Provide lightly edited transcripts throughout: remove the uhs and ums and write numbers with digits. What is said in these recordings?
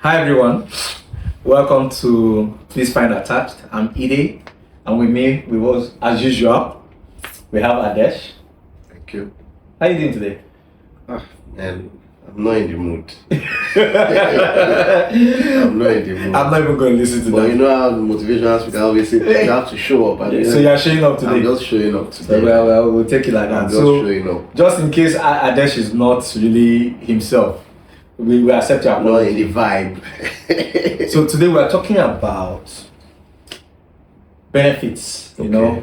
Hi everyone, welcome to Please Find Attached. I'm Ide, and with me, as usual, we have Adesh. Thank you. How are you doing today? Man, I'm not in the mood. I'm not in the mood. I'm not even going to listen to But that. you know how motivational speaker always say, you have to show up. And So you're showing up today? I'm just showing up today. Well, we'll take it like that. I'm just showing up. Just in case Adesh is not really himself, we will accept your Not apology. in the vibe. So today we are talking about benefits,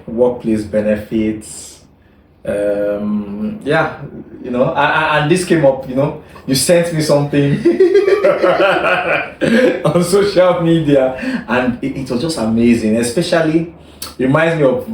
workplace benefits. And this came up, you sent me something on social media, and it was just amazing. Especially reminds me of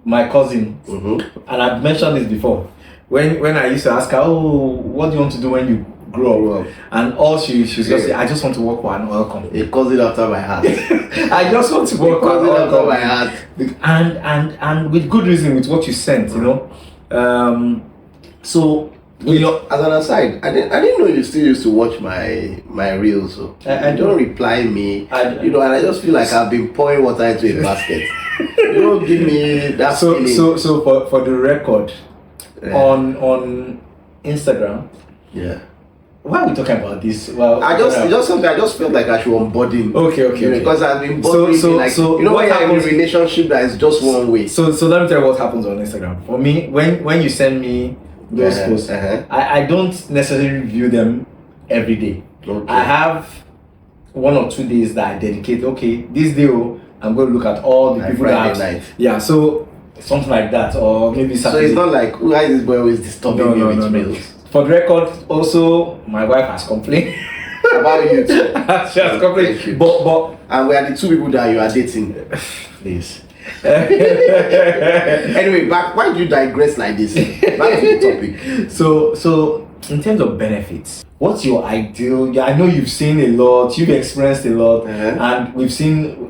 my cousin, and I've mentioned this before. When I used to ask her, "Oh, what do you want to do when you grow up?" And all she's just say, "I just want to work for an oil company." A cousin after my heart. I just want to work for an oil after my company. heart. And with good reason, with what you sent, So As an aside, I didn't know you still used to watch my reels. So I don't reply me. I- and I just feel like I've been pouring water into a basket. You don't give me that feeling. So for the record, Yeah. on Instagram, Yeah. why are we talking about this? Well, It's just something I just felt like I should unburden. Okay. Because I've been bothering me like so when what you're in a happens- relationship that is just one way. So let me tell you what happens on Instagram. For me, when you send me those posts, I don't necessarily view them every day. Okay. I have 1 or 2 days that I dedicate. Okay, this day I'm going to look at all the Like people Friday that have, night. yeah. So something like that, or maybe So Saturday. it's not like why is this boy always disturbing me with No. reels? For the record, also my wife has complained. About you too. She has complained. Thank you. But And we are the two people that you are dating. please. Anyway, why do you digress like this? Back to the topic. So in terms of benefits, what's your ideal? Yeah, I know you've seen a lot, you've experienced a lot, and we've seen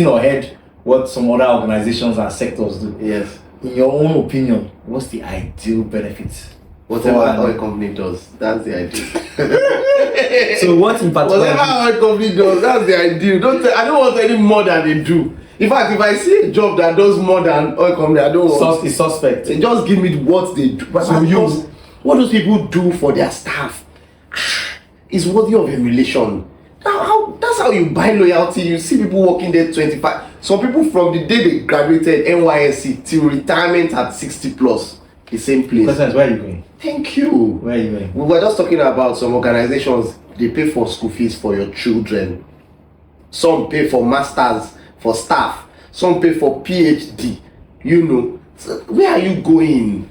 or heard what some other organizations and sectors do. Yes. In your own opinion, what's the ideal benefits? Whatever For an- oil company does, that's the ideal. So what in particular? Whatever oil company does, that's the ideal. I don't want any more than they do. In fact, if I see a job that does more than oil company, I don't want. It's suspect. They just give me what they do. But what those people do for their staff is worthy of emulation. That's how you buy loyalty. You see people working there 25. Some people from the day they graduated NYSC till retirement at 60 plus, the same place. Questions, where are you going? Thank you. Where are you going? We were just talking about some organizations, they pay for school fees for your children. Some pay for masters for staff. Some pay for PhD. So where are you going?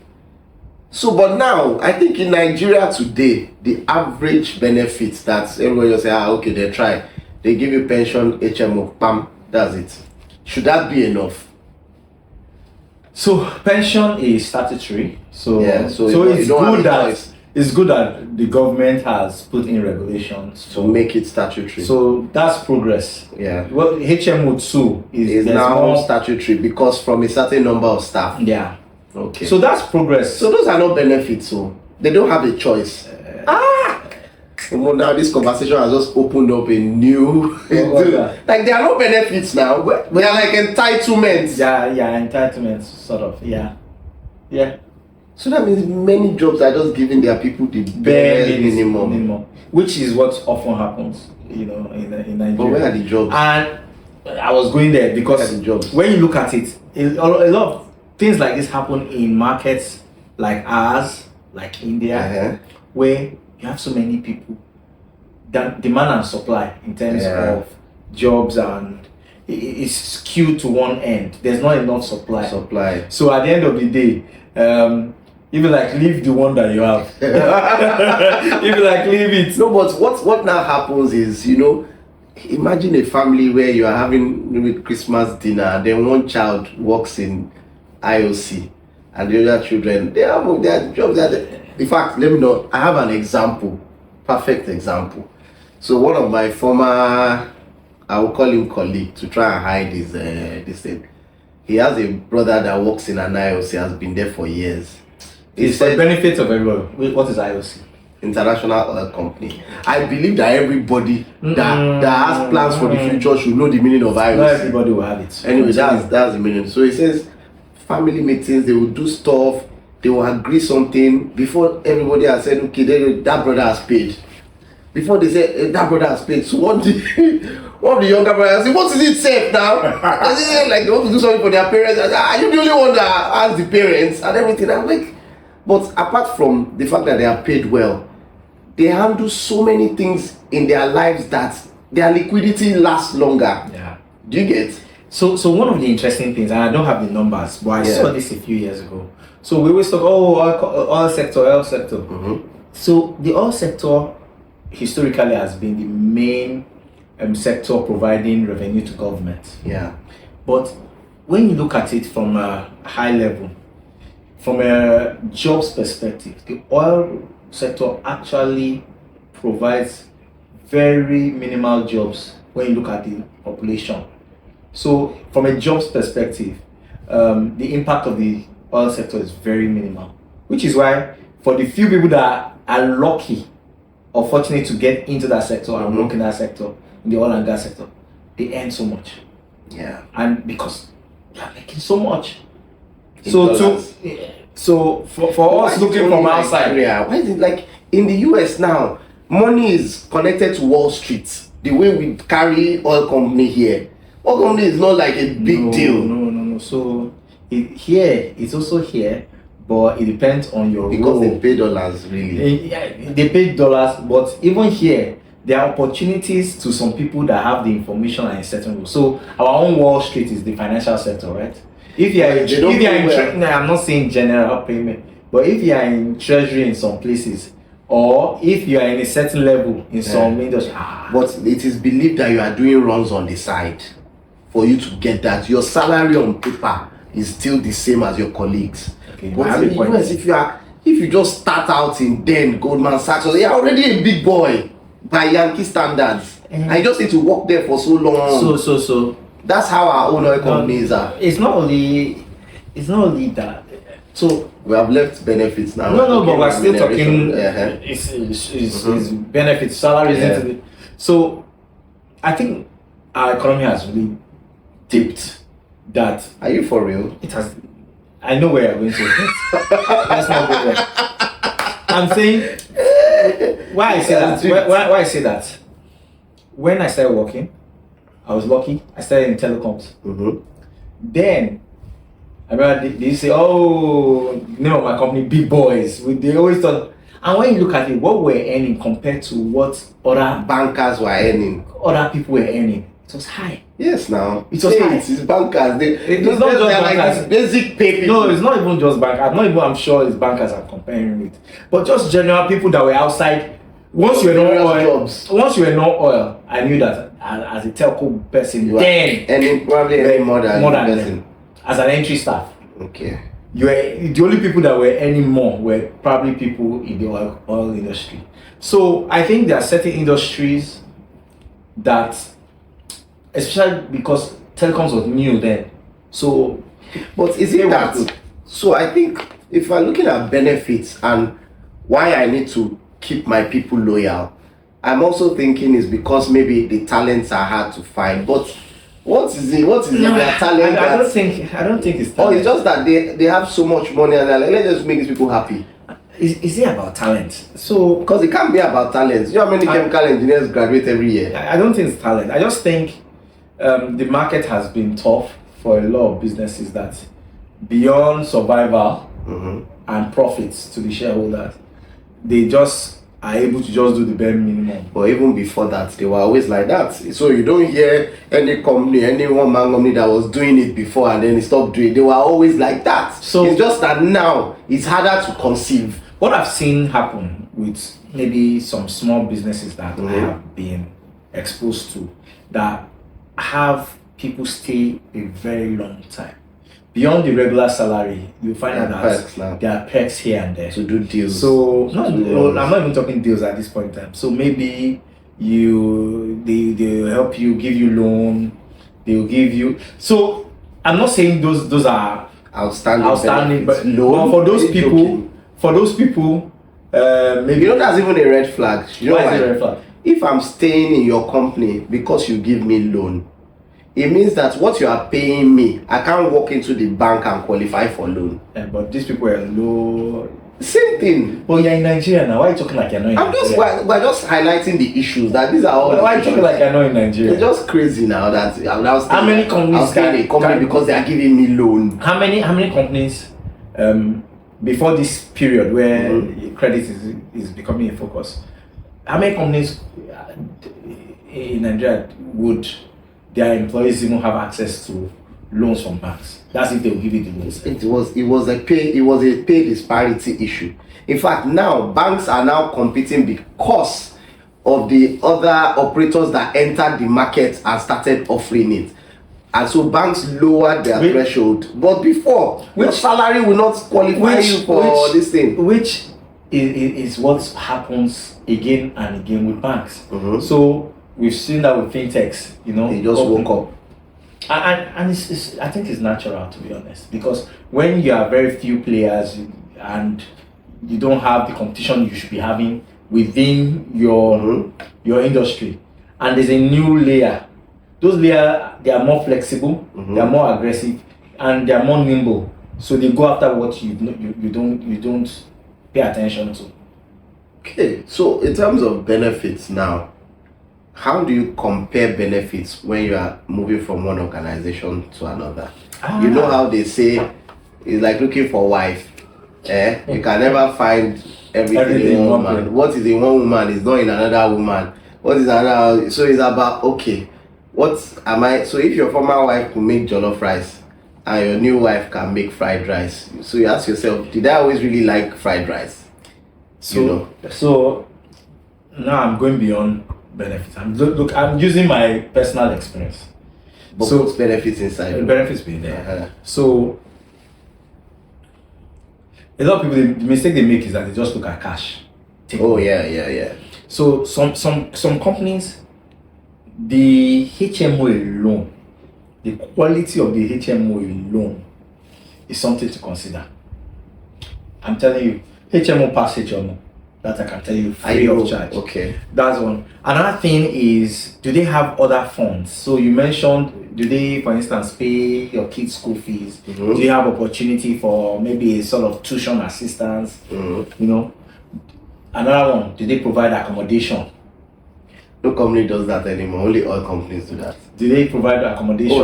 So, but now, I think in Nigeria today, the average benefits that everybody just say, okay, they try. They give you pension, HMO, PAM, that's it. Should that be enough? So pension is statutory. So Yeah, so you it's don't have good a that choice. it's good that the government has put in regulations To make it statutory. So that's progress. Yeah. What HMO 2 It's there's now more- statutory because from a certain number of staff. Yeah. Okay. So that's progress. So those are not benefits, so they don't have a choice. Well, now this conversation has just opened up a new What's that? like there are no benefits now. We are like entitlements. yeah, entitlements, sort of. Yeah. So that means many jobs are just giving their people the bare minimum. Which is what often happens, in Nigeria. But where are the jobs? And I was going there because Where are the jobs? when you look at it, a lot of things like this happen in markets like ours, like India, where you have so many people, that demand and supply in terms of jobs, and it's skewed to one end. There's not enough supply. So at the end of the day, you be like, leave the one that you have. You be like, leave it. No, but what now happens is, imagine a family where you are having maybe Christmas dinner, then one child works in IOC, and the other children, they have their jobs. In fact, let me know. I have an example, perfect example. So one of my former, I will call him colleague to try and hide his this thing. He has a brother that works in an IOC, has been there for years. It's for the benefit of everyone. What is IOC? international oil company. I believe that everybody that has plans for the future should know the meaning of Not IOC. everybody will have it. Anyway, that's the meaning. So it says family meetings, they will do stuff, they will agree something before everybody has said, okay, that brother has paid. Before they say that brother has paid. So one of the younger brothers say, what is it safe now? And they say, like they want to do something for their parents. And, are you the only one that has the parents and everything? I'm like, but apart from the fact that they are paid well, they handle so many things in their lives that their liquidity lasts longer. Yeah. Do you get? So one of the interesting things, and I don't have the numbers, but I saw this a few years ago. So we always talk, oil sector. So the oil sector historically has been the main sector providing revenue to government. Yeah. But when you look at it from a high level, from a jobs perspective, the oil sector actually provides very minimal jobs when you look at the population. So from a jobs perspective, the impact of the oil sector is very minimal, which is why for the few people that are lucky or fortunate to get into that sector and work in that sector, in the oil and gas sector, they earn so much. Yeah. And because they are making so much. In So dollars. for us looking from outside, Why is it like in the US now, money is connected to Wall Street. The way we carry oil company here. Oil company is not like a big deal. No. So it's also here, but it depends on your Because role. they pay dollars, really. Yeah, they pay dollars, but even here, there are opportunities to some people that have the information and a certain role. So our own Wall Street is the financial sector, right? If you are I'm not saying general payment, but if you are in treasury in some places, or if you are in a certain level in some industry, But it is believed that you are doing runs on the side for you to get that. Your salary on paper is still the same as your colleagues. Okay, But in the US, if you just start out in Goldman Sachs, so you're already a big boy by Yankee standards. And you just need to work there for so long. So That's how our own oil companies are. it's not only that. So We have left benefits now. no, but we're still talking. Uh-huh. It's benefits, salaries. Yeah. So I think our economy has really dipped. That Are you for real? it has. I know where you're going to. Let's not go there. I'm saying why I say that. Why I say that. When I started working, I was lucky. I started in telecoms. Then I remember they say, "Oh, name of my company, Big Boys." They always thought. And when you look at it, what we're earning compared to what other Bankers were earning. other people were earning, it was high. Yes, now. It was high. It's bankers. It's not just they're like bankers. this basic pay people. No, it's not even just bankers. I'm sure it's bankers I'm comparing with. But just general people that were outside. Once you were not oil, I knew that as a telco person, You are earning probably earning more than more the than person. them. As an entry staff. Okay. You were the only people that were earning more were probably people in the oil industry. So I think there are certain industries that, especially because telecoms was new then. So, But is it that? So I think if we're looking at benefits and why I need to keep my people loyal, I'm also thinking is because maybe the talents are hard to find. But what is it? What is it? Their talent? I don't think it's talent. Oh, it's just that they have so much money and they're like, let's just make these people happy. Is it about talent? So Because it can't be about talent. You know how many chemical engineers graduate every year? I don't think it's talent. I just think the market has been tough for a lot of businesses that beyond survival and profits to the shareholders, they just are able to just do the bare minimum. But even before that, they were always like that. So you don't hear any company, any one man company that was doing it before and then he stopped doing it. They were always like that. So it's just that now it's harder to conceive. What I've seen happen with maybe some small businesses that I have been exposed to, that have people stay a very long time. Beyond the regular salary, you find out that there are perks here and there to do deals. So I'm not even talking deals at this point in time. So maybe they'll help you, give you loan, they'll give you. So I'm not saying those are outstanding, but for those people, Maybe You know that's even a red flag. You know why why? is it a red flag? If I'm staying in your company because you give me loan, it means that what you are paying me, I can't walk into the bank and qualify for loan. But these people are low. Same thing. Well, you're in Nigeria now. Why are you talking like you're not in I'm just Nigeria? we're just highlighting the issues that these are all. Why are you talking like you're not in Nigeria? It's just crazy now that How many companies I was staying in a company can- because they are giving me loan. How many companies before this period where credit is becoming a focus? How many companies in Nigeria would their employees even have access to loans from banks? That's if they will give you the loans. It was a pay disparity issue. In fact, now banks are now competing because of the other operators that entered the market and started offering it. And so banks lowered their threshold. But before, your salary will not qualify you for this thing. Which is what happens again and again with banks. So we've seen that with fintechs, you know. They just woke up. And it's I think it's natural, to be honest, because when you are very few players and you don't have the competition you should be having within your industry, and there's a new layer, those layer, they are more flexible, they are more aggressive, and they are more nimble. So they go after what you don't pay attention to. Okay, so in terms of benefits now, how do you compare benefits when you are moving from one organization to another? You know how they say it's like looking for a wife. You can never find everything in one man. What is in one woman is not in another woman. What is another? So it's about, okay, what am I? So if your former wife could make jollof rice and your new wife can make fried rice, so you ask yourself, did I always really like fried rice? So now I'm going beyond benefits. I'm using my personal experience. But so what's benefits inside? The benefits being there. So a lot of people, the mistake they make is that they just look at cash. Yeah. So some companies, the HMO alone, the quality of the HMO alone is something to consider. I'm telling you, HMO pass HMO. That I can tell you free of charge. Okay. That's one. Another thing is, do they have other funds? So you mentioned, do they, for instance, pay your kids' school fees? Do you have opportunity for maybe a sort of tuition assistance? You know. Another one, do they provide accommodation? No company does that anymore. Only oil companies do that. Do they provide accommodation?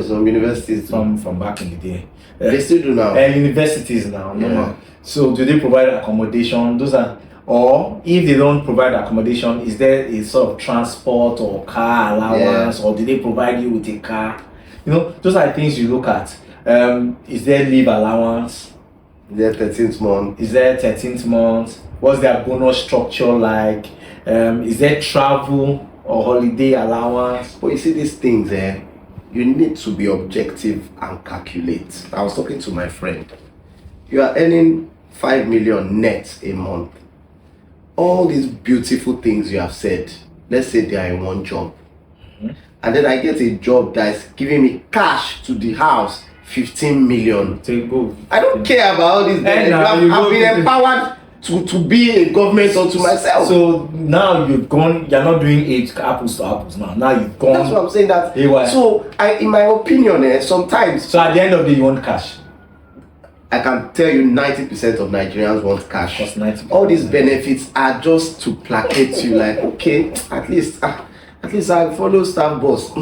Some universities do. From back in the day. They still do now. Universities now. No. So do they provide accommodation? Those are, or if they don't provide accommodation, is there a sort of transport or car allowance, or do they provide you with a car? You know, those are things you look at. Is there leave allowance? Is there 13th month? Is there 13th month? What's their bonus structure like? Is there travel or holiday allowance? But you see these things, you need to be objective and calculate. I was talking to my friend. You are earning 5 million net a month. All these beautiful things you have said, let's say they are in one job. And then I get a job that is giving me cash to the house, 15 million. I don't care about all these benefits. I've been empowered to be a government unto myself. So now you're not doing it apples to apples now. Now you've gone. That's what I'm saying. So in my opinion, sometimes. So at the end of the day, you want cash. I can tell you 90% of Nigerians want cash. All these benefits are just to placate you, like, okay, at least I follow staff boss.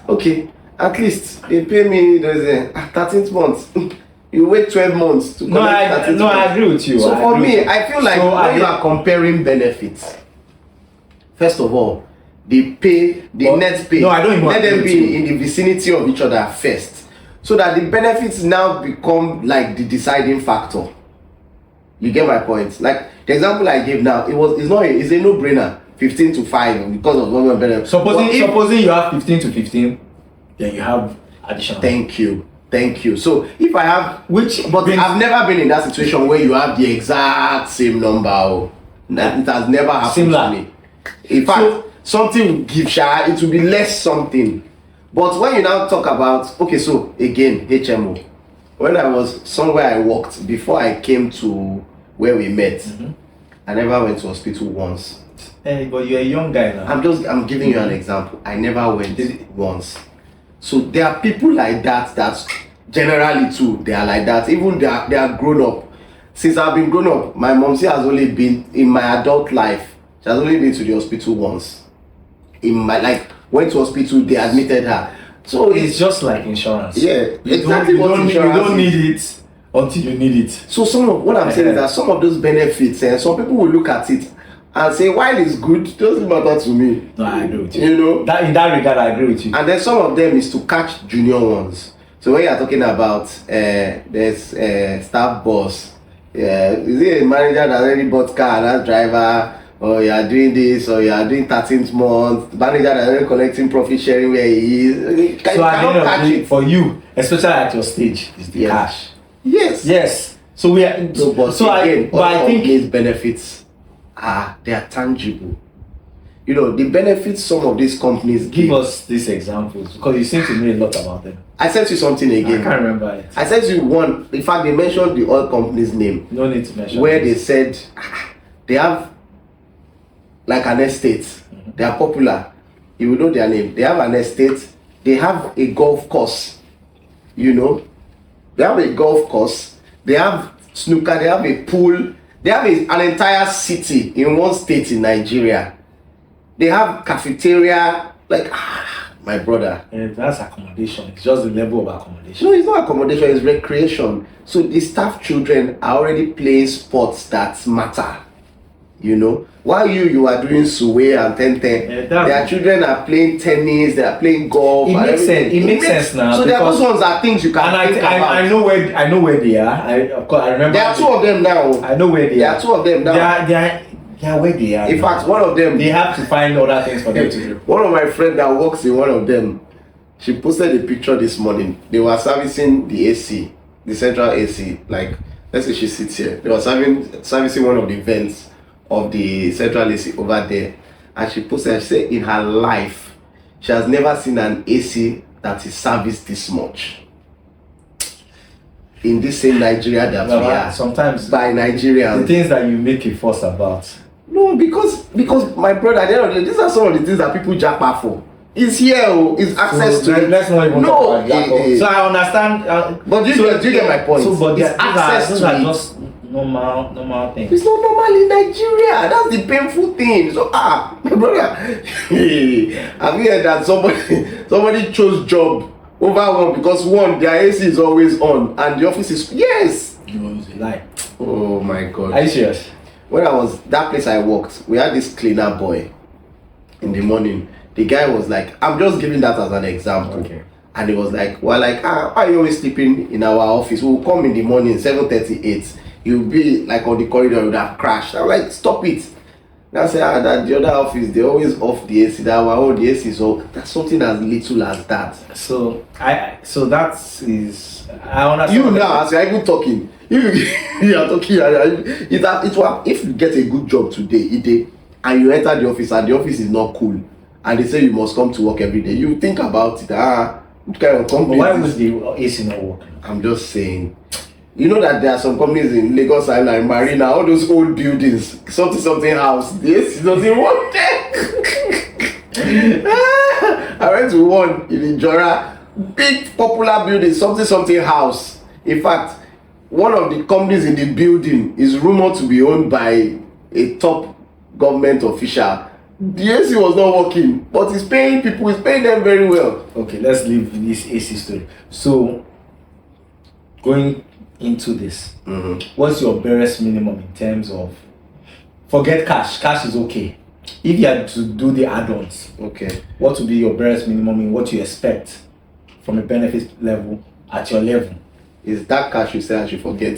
Okay, at least they pay me 13th month. You wait 12 months to collect 13th month. I agree with you. So for me, I feel like when you are comparing benefits, first of all, net pay, let them be in the vicinity of each other first. So that the benefits now become like the deciding factor. You get my point? Like the example I gave now, it's a no-brainer. 15 to 5 because of one benefit. Supposing you have 15 to 15, then you have additional. Thank you. So if I have I've never been in that situation where you have the exact same number. It has never happened to me. In fact, something will give it will be less something. But when you now talk about, okay, so again, HMO. When I was somewhere I worked before I came to where we met, I never went to hospital once. Hey, but you're a young guy now. I'm giving you an example. I never went once. So there are people like that generally too, they are like that. Even they are grown up. Since I've been grown up, my mom has only been in my adult life. She has only been to the hospital once. Went to hospital, they admitted her. So it's just like insurance. Yeah, you don't need it until you need it. So some of what I'm saying is that some of those benefits, and some people will look at it and say, while it's good, it doesn't matter to me. No, I agree with you. You know? That in that regard, I agree with you. And then some of them is to catch junior ones. So when you're talking about there's staff boss, is it a manager that already bought car, that driver, or you are doing this, or you are doing 13th month, manager that already collecting profit sharing where he is. So at the end of the day, for you, especially at your stage, is the cash. Yes. So we are. I think these benefits they are tangible. You know, the benefits some of these companies give us these examples, because you seem to know a lot about them. I sent you something again. I can't remember it. I sent you one. In fact, they mentioned the oil company's name. No need to mention. Where they said they have like an estate. Mm-hmm. They are popular. You will know their name. They have an estate. They have a golf course. You know, they have a golf course. They have snooker. They have a pool. They have an entire city in one state in Nigeria. They have cafeteria. Like, my brother. That's accommodation. It's just the level of accommodation. No, it's not accommodation. It's recreation. So the staff children are already playing sports that matter. You know, while you are doing suwe and 10-10, their children are playing tennis, they are playing golf. It makes sense. It makes sense now. So those ones are things you can think about. I know where they are. Of course, I remember. There are two of them now. I know where they are. There are two of them now. They are where they are. In fact, one of them. They have to find other things for them to do. One of my friends that works in one of them, she posted a picture this morning. They were servicing the AC, the central AC. Like, let's say she sits here. They were servicing one of the vents of the central AC over there, and she posted, she said in her life she has never seen an AC that is serviced this much in this same Nigeria that we are. Sometimes by Nigerians, the things that you make a fuss about. No, because my brother, at the end of the day, these are some of the things that people japa for. It's here, it's access to it. Let's not even talk about so I understand. But do you get my point? So, but it's access to it. Just normal things. It's not normal in Nigeria. That's the painful thing. So my brother, have you heard that somebody chose job over one because one, their AC is always on and the office is No, it's a lie. Oh my God. Are you serious? When I was that place I worked, we had this cleaner boy in the morning. The guy was like, I'm just giving that as an example. Okay. And he was like, why are you always sleeping in our office? We'll come in the morning, 7:38. You'll be like on the corridor, you would have crashed. I'm like, stop it. And I said, that the other office, they always off the AC. That our own the AC is off. That's something as little as that. So that is, I understand. You now, as you're even talking, you are talking, if you get a good job today, and you enter the office and the office is not cool, and they say you must come to work every day, you think about it. What kind of company? Why would the AC not work? I'm just saying. You know that there are some companies in Lagos Island, Marina, all those old buildings, something house. This doesn't work there. I went to one in Ijora, big popular building, something house. In fact, one of the companies in the building is rumored to be owned by a top government official. The AC was not working, but he's paying them very well. Okay, let's leave this AC story. So, going into this, what's your barest minimum in terms of, forget cash is okay, if you had to do the add-ons, okay, what would be your barest minimum in what you expect from a benefit level at your level? Is that cash you say I should forget?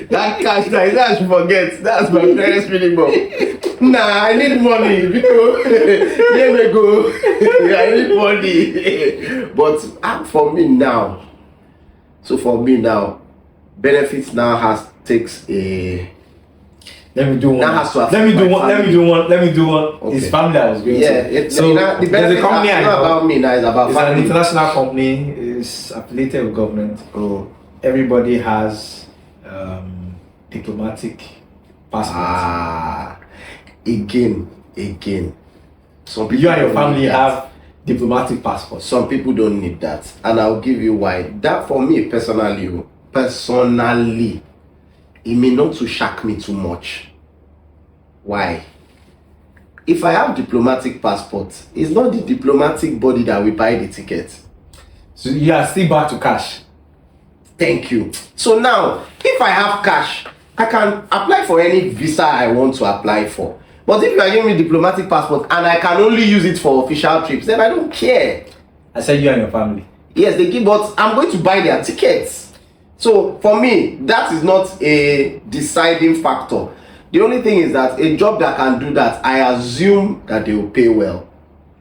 That cash that is I should forget. That's my barest minimum. Nah, I need money because here we go. I need money. But for me now, benefits now takes a. Let me do one. Let me do one. Okay. It's family I was going to. So the benefits a company I know about me now is about it's family. An international company. It's affiliated with government. Oh. Everybody has diplomatic passport? Again. Some people You and your don't family need that. have diplomatic passports. Some people don't need that, and I'll give you why. That for me personally, it may not to shock me too much. Why? If I have diplomatic passport, it's not the diplomatic body that will buy the ticket. So you are still back to cash. Thank you. So now, if I have cash, I can apply for any visa I want to apply for. But if you are giving me diplomatic passport and I can only use it for official trips, then I don't care. I said you and your family. Yes, they give, but I'm going to buy their tickets. So for me, that is not a deciding factor. The only thing is that a job that can do that, I assume that they will pay well.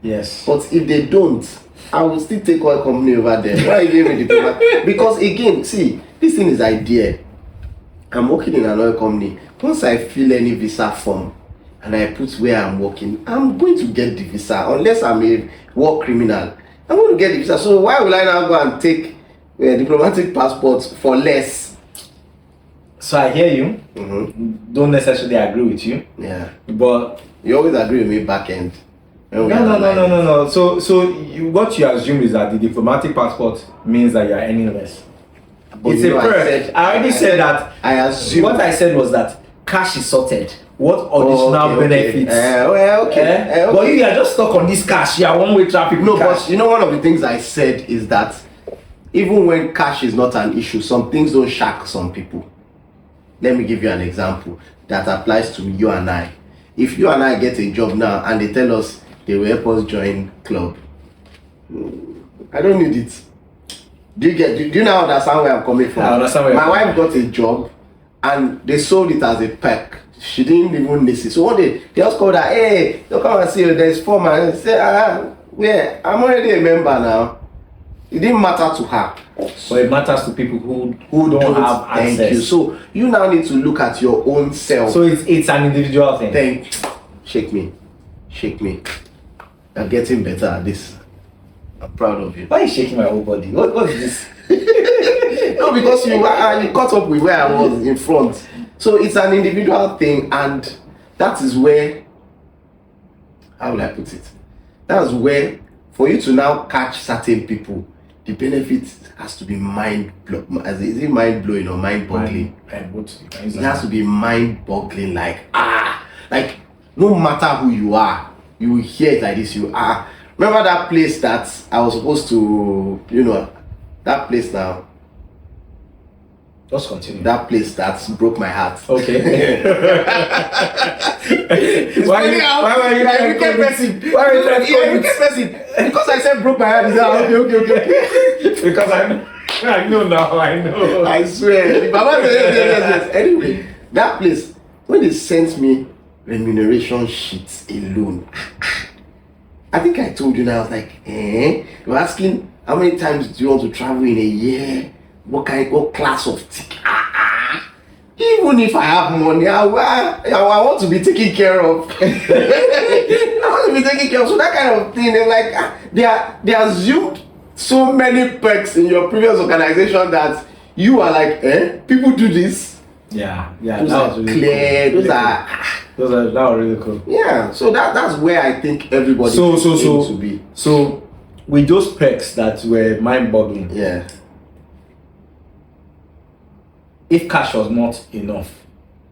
Yes. But if they don't, I will still take oil company over there. Why are you giving me diplomat? Because again, see, this thing is idea. I'm working in an oil company. Once I fill any visa form and I put where I'm working, I'm going to get the visa. Unless I'm a war criminal, I'm going to get the visa. So why will I now go and take diplomatic passports for less? So I hear you. Mm-hmm. Don't necessarily agree with you. Yeah. But You always agree with me back end. no. So what you assume is that the diplomatic passport means that you are earning less. But It's you a know, perk. I already said that. I assume. What I said was that cash is sorted. What additional benefits? Okay. But you are just stuck on this cash. You are one-way traffic. No, cash. but you know, one of the things I said is that even when cash is not an issue, some things don't shock some people. Let me give you an example that applies to you and I. If you and I get a job now and they tell us they will help us join club, I don't need it. Do you now understand where I'm coming from? I understand where My you're wife got a job and they sold it as a perk. She didn't even listen. So one day they just called her, hey, you come and see you, there's foreman. And say, where? I'm already a member now. It didn't matter to her. So it matters to people who don't have access. Thank you. So you now need to look at your own self. So it's an individual thing. Shake me. You're getting better at this. I'm proud of you. Why are you shaking my whole body? What is this? No, because you caught up with where I was in front. So it's an individual thing, and that is where, how will I put it? That's where, for you to now catch certain people, the benefit has to be mind-blowing. Is it mind-blowing or mind-boggling? It has to be mind-boggling, like no matter who you are, you will hear it like this. You are. Remember that place that I was supposed to, that place now. Just continue. That place that broke my heart. Okay. Why were you wicked person? Why were you wicked person? Because I said broke my heart. Is that okay? Because I know now. I know. I swear. Baba yes. Anyway, that place, when they sent me remuneration sheets alone, I think I told you now. I was like, They were asking how many times do you want to travel in a year? What class of ticket? Even if I have money, I want to be taken care of. I want to be taken care of. So that kind of thing, they're like, they assumed so many perks in your previous organization that you are like, people do this. Yeah. Those are really clear. Cool. That was really cool. Yeah. So that's where I think everybody needs to be. So with those perks that were mind-boggling. Yeah. If cash was not enough,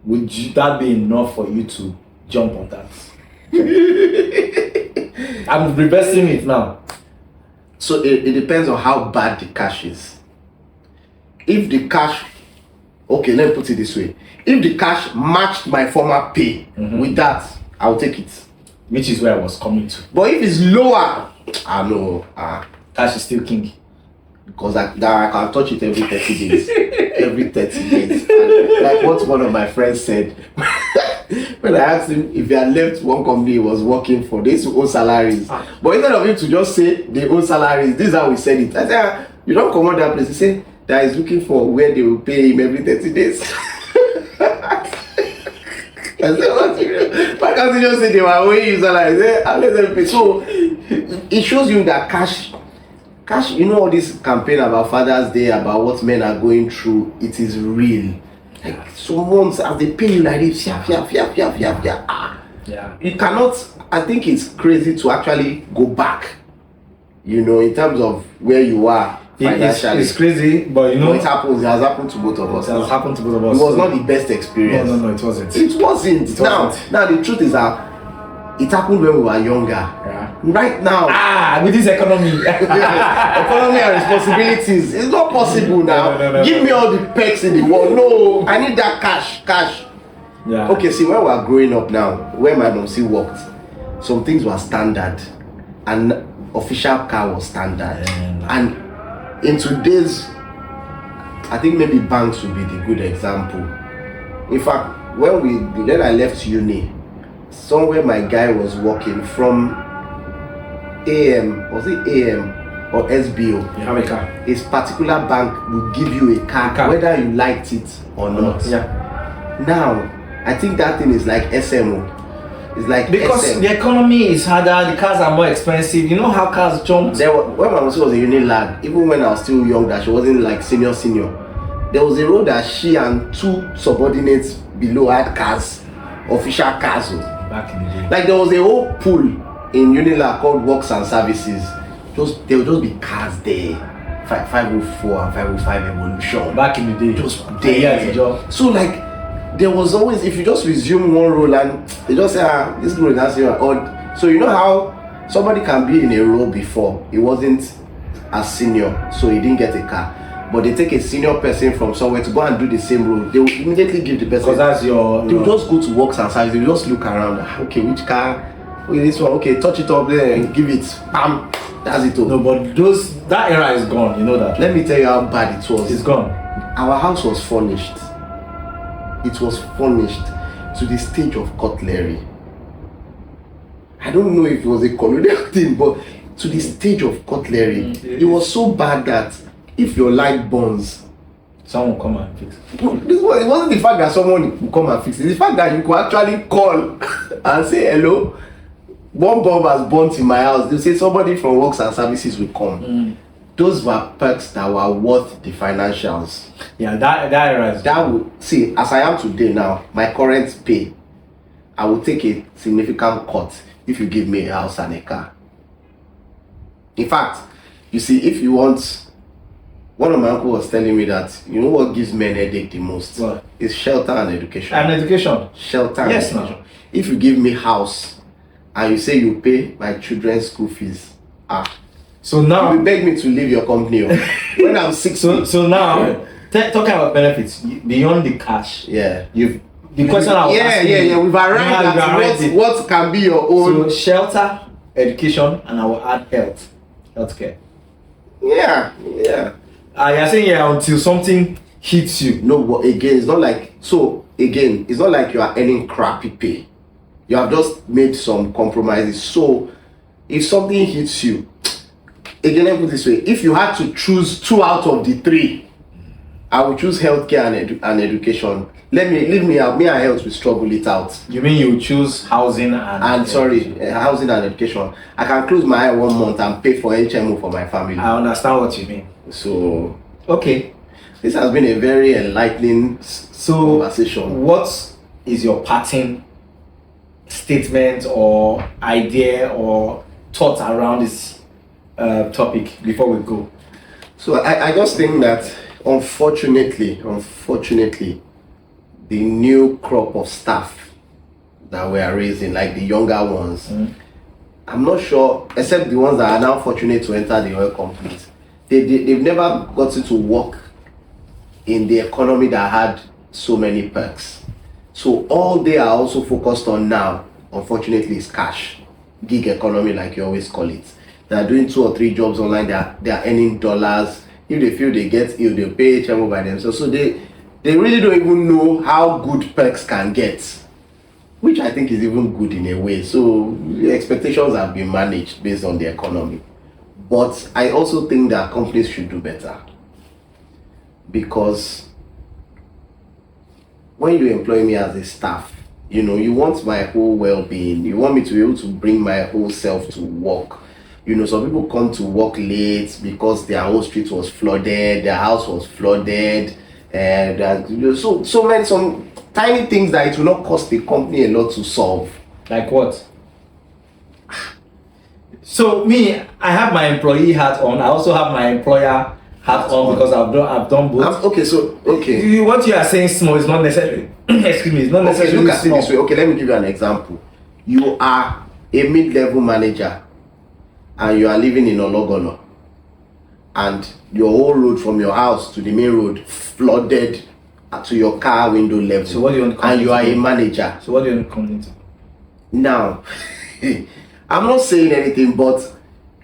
would that be enough for you to jump on that? I'm reversing it now. So it depends on how bad the cash is. If the cash, okay, let me put it this way. If the cash matched my former pay, with that, I'll take it. Which is where I was coming to. But if it's lower, I know. Cash is still king. Because I can touch it every 30 days. Every 30 days. And like what one of my friends said, when I asked him if he had left one company he was working for, they used to own salaries. But instead of him to just say they own salaries, this is how we said it. I said, you don't come on that place. He said that he's looking for where they will pay him every 30 days. I said, what? Why can't you just say they were owing you salaries? I'll let them pay. So it shows you that cash, all this campaign about Father's Day, about what men are going through, it is real. Like some months as they pay you like this, Yeah. you cannot. I think it's crazy to actually go back. You know, in terms of where you are financially. It's crazy, but you know, it happens. It has happened to both of us. it has happened to both of us. It was not the best experience. No, it wasn't. It wasn't. It wasn't. Now the truth is that it happened when we were younger. Yeah. Right now, With this economy. economy and responsibilities. It's not possible now. No. Give me all the perks in the world. No, I need that cash. Yeah. Okay, see, when we were growing up now, where my mom still worked, some things were standard, and official car was standard. And in today's, I think maybe banks would be the good example. In fact, when I left uni, somewhere my guy was working from AM, was it AM or SBO? You have a car. His particular bank will give you a car, whether you liked it or not. Yeah. Now, I think that thing is like SMO. It's like Because SM. the economy is harder, the cars are more expensive. You know how cars jump? When my mom was a uni lad, even when I was still young, that she wasn't like senior, there was a road that she and two subordinates below had cars, official cars. Back in the day. Like there was a whole pool in Unilag called Works and Services. There would just be cars there. 504 and 505 Evolution. Back in the day. Just there. So like there was always, if you just resume one role and they just say, this role that's your odd. So you know how somebody can be in a role before, he wasn't as senior, so he didn't get a car. But they take a senior person from somewhere to go and do the same role. They will immediately give the person. Because that's your. They will just go to Works and Services. They will just look around. Okay, which car? Okay, this one. Okay, touch it up there and give it. Bam. That's it. No, but that era is gone. You know that. Let me tell you how bad it was. It's gone. Our house was furnished. It was furnished to the stage of cutlery. I don't know if it was a colonial thing, but to the stage of cutlery. It was so bad that if your light burns, someone will come and fix it. It wasn't the fact that someone will come and fix it. The fact that you could actually call and say, hello, one bulb has burnt in my house. They say somebody from Works and Services will come. Those were perks that were worth the financials. Yeah, that era is. That would see, as I am today now, my current pay, I will take a significant cut if you give me a house and a car. In fact, you see, if you want, one of my uncle was telling me that you know what gives men headache the most? What? Is shelter and education. And education. Shelter Yes, and education. If you give me house and you say you pay my children's school fees, so now you beg me to leave your company when I'm 60. So now talking about benefits beyond the cash. Yeah. The question I was asking. Yeah. We've arrived at what can be your own. So shelter, education, and I will add healthcare. Yeah. You're saying until something hits you. No, but again, it's not like it's not like you are earning crappy pay. You have just made some compromises. So if something hits you, again, let me put it this way: if you had to choose 2 out of the 3, I would choose healthcare and education. Leave me out. Me and health will struggle it out. You mean you choose housing and housing and education. I can close my eye 1 month and pay for HMO for my family. I understand what you mean. So okay, this has been a very enlightening conversation. What is your parting statement or idea or thought around this topic before we go? So I just think that unfortunately, the new crop of staff that we are raising, like the younger ones, I'm not sure, except the ones that are now fortunate to enter the oil companies, they've never gotten to work in the economy that had so many perks. So all they are also focused on now, unfortunately, is cash. Gig economy, like you always call it. They are doing 2 or 3 jobs online. They are earning dollars. If they feel they get ill, they'll pay HMO by themselves. So they really don't even know how good perks can get, which I think is even good in a way. So the expectations have been managed based on the economy. But I also think that companies should do better, because when you employ me as a staff, you want my whole well-being. You want me to be able to bring my whole self to work. Some people come to work late because their whole street was flooded, their house was flooded, So many some tiny things that it will not cost the company a lot to solve. Like what? So me, I have my employee hat on. I also have my employer hat on because I've done both. What you are saying small is not necessary. Excuse me, it's not necessarily look at small. it this way. Okay, let me give you an example. You are a mid-level manager and you are living in Ologono, and your whole road from your house to the main road flooded to your car window level. So what do you want to and you are a manager. So what do you want to come into? Now, I'm not saying anything, but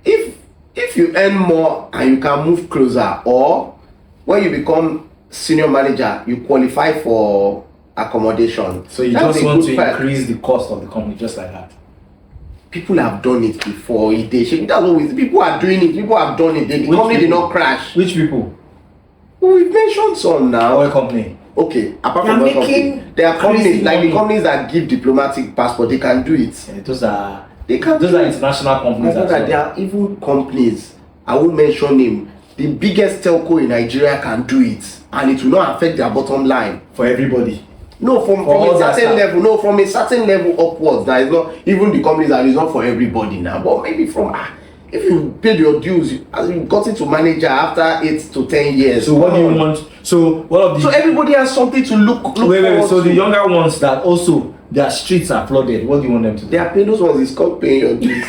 if you earn more and you can move closer, or when you become senior manager, you qualify for accommodation. So you just want to increase the cost of the company just like that. People have done it before. That's always people are doing it. People have done it. The company did not crash. Which people? Well, we've mentioned some now. Oil company. Okay, apart from oil company, there are companies like the companies that give diplomatic passport. They can do it. Yeah, those are international companies. There are even companies. I won't mention name. The biggest telco in Nigeria can do it, and it will not affect their bottom line. For everybody. No, from a certain level. No, from a certain level upwards. That is not even the companies that is not for everybody now. But maybe from if you paid your dues, as you got into manager after 8 to 10 years. So what do you want? So what of the? So everybody has something to look wait. So the younger ones that also their streets are flooded. What do you want them to do? They are paying those ones. It's called paying your dues.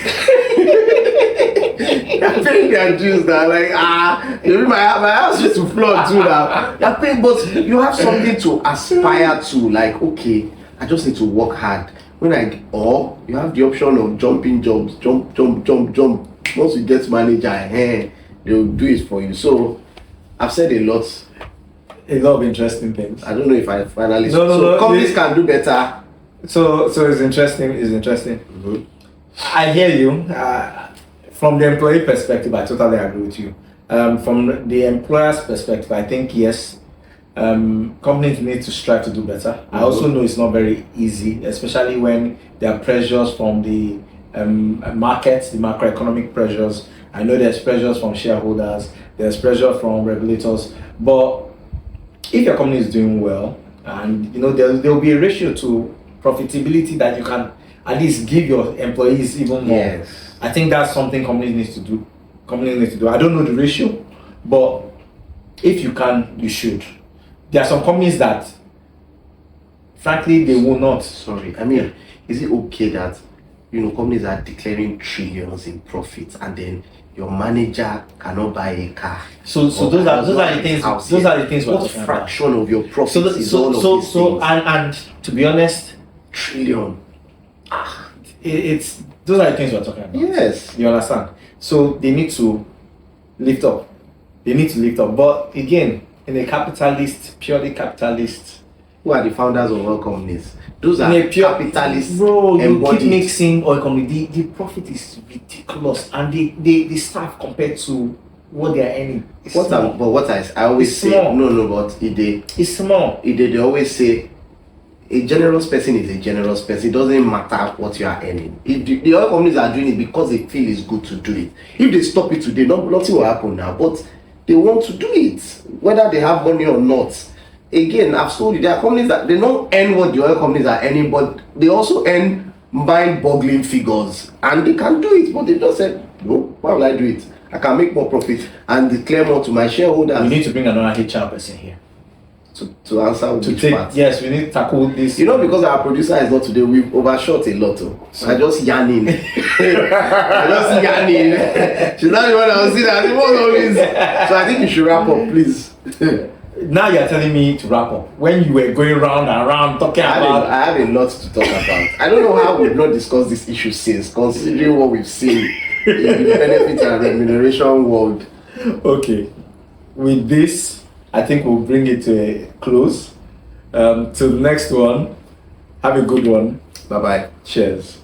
They are paying their dues now. Like my house used to flood too now. They are paying, but you have something to aspire to. Like, okay, I just need to work hard. Or you have the option of jumping jobs, jump. Once you get manager, they will do it for you. So I've said a lot of interesting things. I don't know if I finally. No. Companies can do better. So it's interesting. Mm-hmm. I hear you. From the employee perspective, I totally agree with you. From the employer's perspective, I think yes, companies need to strive to do better. Mm-hmm. I also know it's not very easy, especially when there are pressures from the markets, the macroeconomic pressures. I know there's pressures from shareholders, there's pressure from regulators, but if your company is doing well, and there will be a ratio to profitability that you can at least give your employees even more. Yes. I think that's something companies need to do. I don't know the ratio, but if you can, you should. There are some companies that, frankly, they will not. Sorry, I mean, is it okay that companies are declaring trillions in profits and then your manager cannot buy a car? So those are the things. Those are the things. What fraction of your profits is all of these things? And to be honest, trillion. It's those are the things we're talking about. Yes. You understand? So they need to lift up. But again, in a purely capitalist. Who are the founders of oil companies? Those are capitalists. Bro, you keep mixing oil company. The profit is ridiculous, and the staff compared to what they are earning. I always say, but it's small. They always say a generous person is a generous person. It doesn't matter what you are earning. If the oil companies are doing it because they feel it's good to do it. If they stop it today, nothing will happen now. But they want to do it, whether they have money or not. Again, I've told you, there are companies that they don't earn what the oil companies are earning, but they also earn mind-boggling figures, and they can do it. But they just said, no, why will I do it? I can make more profit and declare more to my shareholders. We need to bring another HR person here to answer which part. Yes, we need to tackle this. Because our producer is not today, we've overshot a lot. So I just yarning. She's not the one that was saying that. So I think you should wrap up, please. Now you're telling me to wrap up when you were going round and round talking about. I have a lot to talk about. I don't know how we've not discussed this issue since, considering what we've seen in the benefit and remuneration world. Okay, with this, I think we'll bring it to a close. Till the next one, have a good one. Bye bye. Cheers.